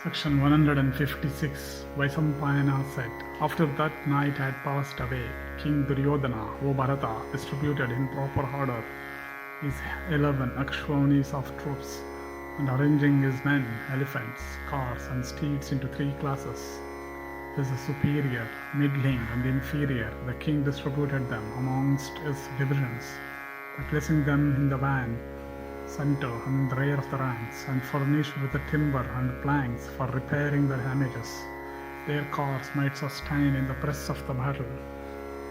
Section 156. Vaisampayana said, after that night had passed away, King Duryodhana, O Bharata, distributed in proper order his 11 Akshauhinis of troops, and arranging his men, elephants, cars, and steeds into three classes, viz. Superior, middling, and inferior, the king distributed them amongst his divisions, by placing them in the van, center, and the rear of the ranks, and furnished with the timber and planks for repairing their damages. Their cars might sustain in the press of the battle,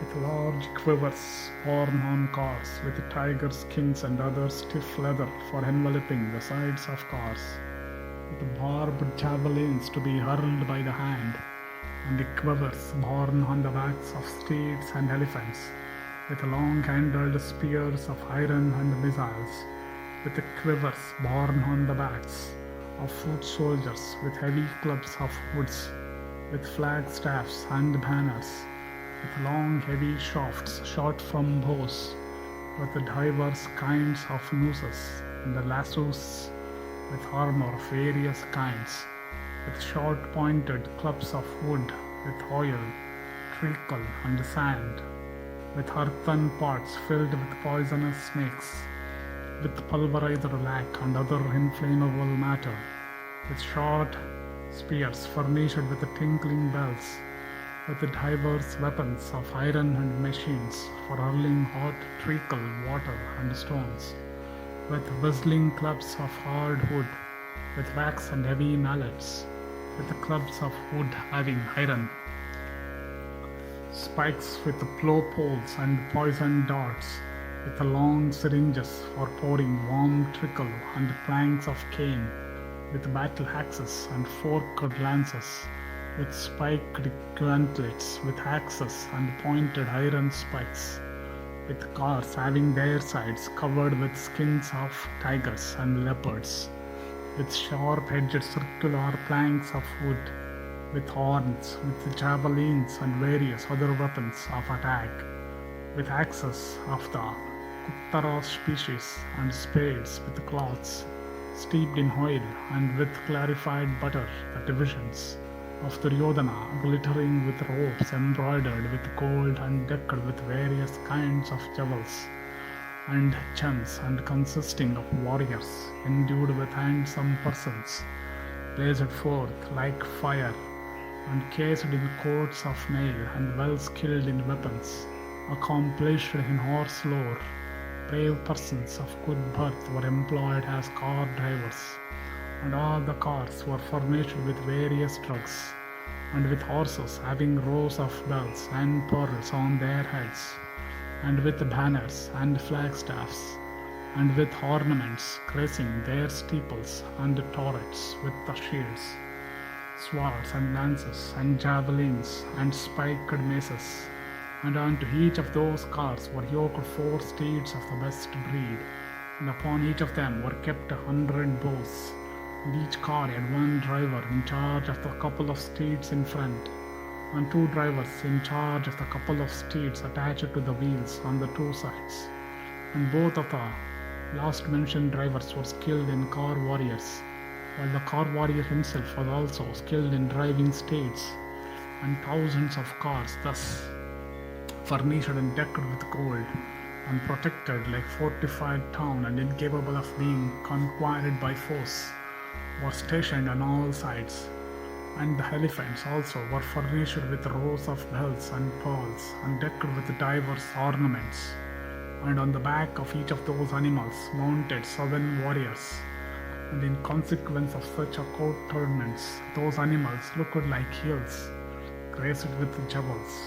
with large quivers borne on cars, with tiger skins and other stiff leather for enveloping the sides of cars, with barbed javelins to be hurled by the hand, and the quivers borne on the backs of steeds and elephants, with long-handled spears of iron and missiles, with the quivers borne on the backs of foot soldiers, with heavy clubs of woods, with flagstaffs and banners, with long heavy shafts shot from bows, with the divers kinds of nooses, and the lassos, with armor of various kinds, with short pointed clubs of wood, with oil, treacle, and sand, with earthen pots filled with poisonous snakes, with pulverized lac and other inflammable matter, with short spears furnished with tinkling bells, with divers weapons of iron and machines for hurling hot treacle, water, and stones, with whistling clubs of hard wood, with wax and heavy mallets, with the clubs of wood having iron spikes, with the plow poles and poisoned darts, with the long syringes for pouring warm treacle, and planks of cane, with battle axes and forked lances, with spiked gauntlets, with axes and pointed iron spikes, with cars having their sides covered with skins of tigers and leopards, with sharp-edged circular planks of wood, with horns, with javelins and various other weapons of attack, with axes of the Kuttara species, and spades with cloths steeped in oil, and with clarified butter the divisions of Duryodhana, glittering with robes embroidered with gold and decked with various kinds of jewels and gems, and consisting of warriors endued with handsome persons, blazed forth like fire, and cased in coats of mail, and well skilled in weapons, accomplished in horse lore. Brave persons of good birth were employed as car drivers, and all the cars were furnished with various drugs, and with horses having rows of bells and pearls on their heads, and with banners and flagstaffs, and with ornaments gracing their steeples, and turrets, with the shields, swords, and lances, and javelins, and spiked maces. And unto each of those cars were yoked 4 steeds of the best breed, and upon each of them were kept 100 bows, and each car had 1 driver in charge of the couple of steeds in front, and 2 drivers in charge of the couple of steeds attached to the wheels on the 2 sides. And both of the last mentioned drivers were skilled in car warriors, while the car warrior himself was also skilled in driving steeds. And thousands of cars, thus furnished and decked with gold, and protected like fortified town, and incapable of being conquered by force, were stationed on all sides. And the elephants also were furnished with rows of bells and pearls, and decked with divers ornaments. And on the back of each of those animals mounted 7 warriors. And in consequence of such accoutrements, those animals looked like hills, graced with jewels.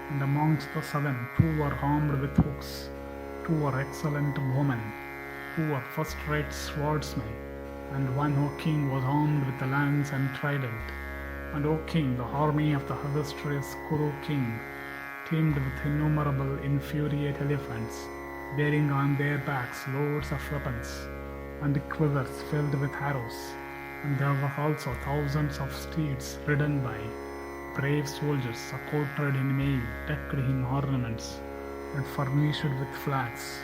And amongst the 7, 2 were armed with hooks, 2 were excellent bowmen, 2 were first-rate swordsmen, and 1, O king, was armed with the lance and trident. And, O king, the army of the illustrious Kuru king, teamed with innumerable infuriate elephants, bearing on their backs loads of weapons, and quivers filled with arrows. And there were also thousands of steeds ridden by brave soldiers, accoutred in mail, decked in ornaments, and furnished with flags,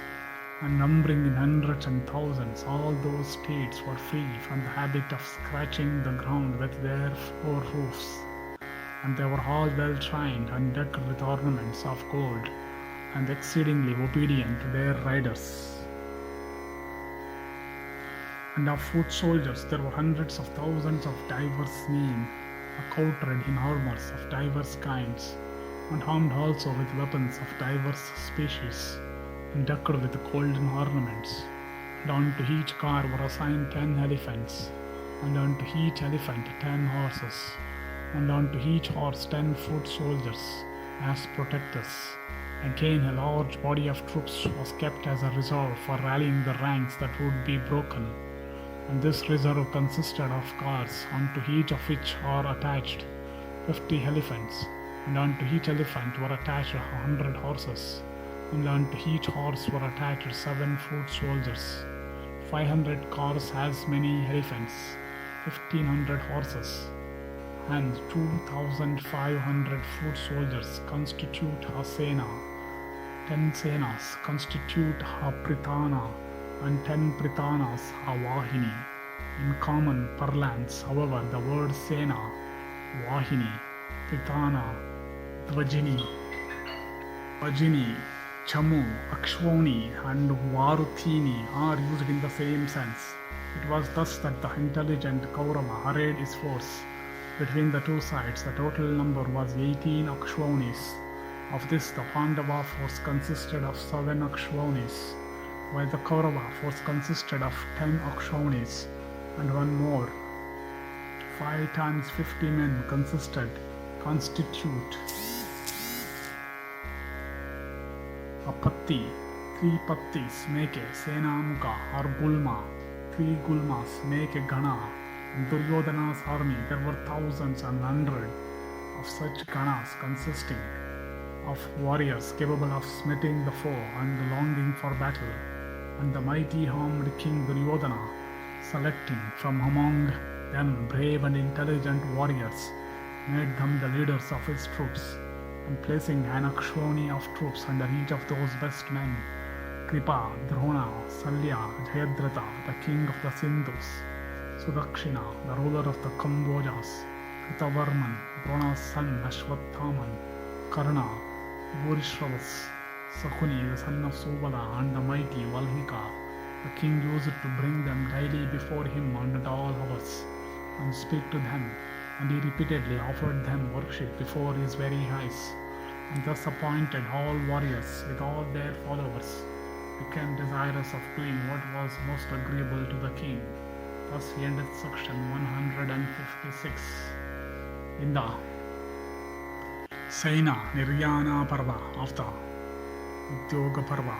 and numbering in hundreds and thousands. All those steeds were free from the habit of scratching the ground with their four hoofs, and they were all well trained and decked with ornaments of gold, and exceedingly obedient to their riders. And of foot soldiers there were hundreds of thousands of divers named, accoutred in armors of divers kinds, and armed also with weapons of divers species, and decked with golden ornaments. And unto each car were assigned 10 elephants, and unto each elephant 10 horses, and unto each horse 10 foot soldiers as protectors. Again a large body of troops was kept as a reserve for rallying the ranks that would be broken. And this reserve consisted of cars, unto each of which are attached 50 elephants, and unto each elephant were attached 100 horses, and unto each horse were attached 7 foot soldiers. 500 cars as many elephants, 1,500 horses, and 2,500 foot soldiers constitute a Sena. 10 Senas constitute a Pritana, and 10 Pritanas a Vahini. In common parlance, however, the word Sena, Vahini, Pritana, Dvajini, Chamu, Akshauhini, and Varuthini are used in the same sense. It was thus that the intelligent Kaurava arrayed his force. Between the two sides, the total number was 18 Akshauhinis. Of this, the Pandava force consisted of 7 Akshauhinis, while the Kaurava force consisted of 10 Akshauhinis and one more. 5 times 50 men constitute a Patti. 3 Pattis make a Senamuka or Gulma. 3 Gulmas make a Gana. In Duryodhana's army there were thousands and hundreds of such Ganas, consisting of warriors capable of smiting the foe and longing for battle. And the mighty armed King Duryodhana, selecting from among them brave and intelligent warriors, made them the leaders of his troops, and placing an Akshauhini of troops under each of those best men, Kripa, Drona, Salya, Jayadratha, the king of the Sindhus, Sudakshina, the ruler of the Kambojas, Kritavarman, Drona's son Ashwathaman, Karna, Bhurishravas, Sakuni, the son of Subala, and the mighty Valmika. The king used to bring them daily before him at all hours, and speak to them, and he repeatedly offered them worship before his very eyes, and thus appointed all warriors with all their followers, became desirous of doing what was most agreeable to the king. Thus he ended section 156. In the Saina-Niryana Parva of the Udyoga Parva,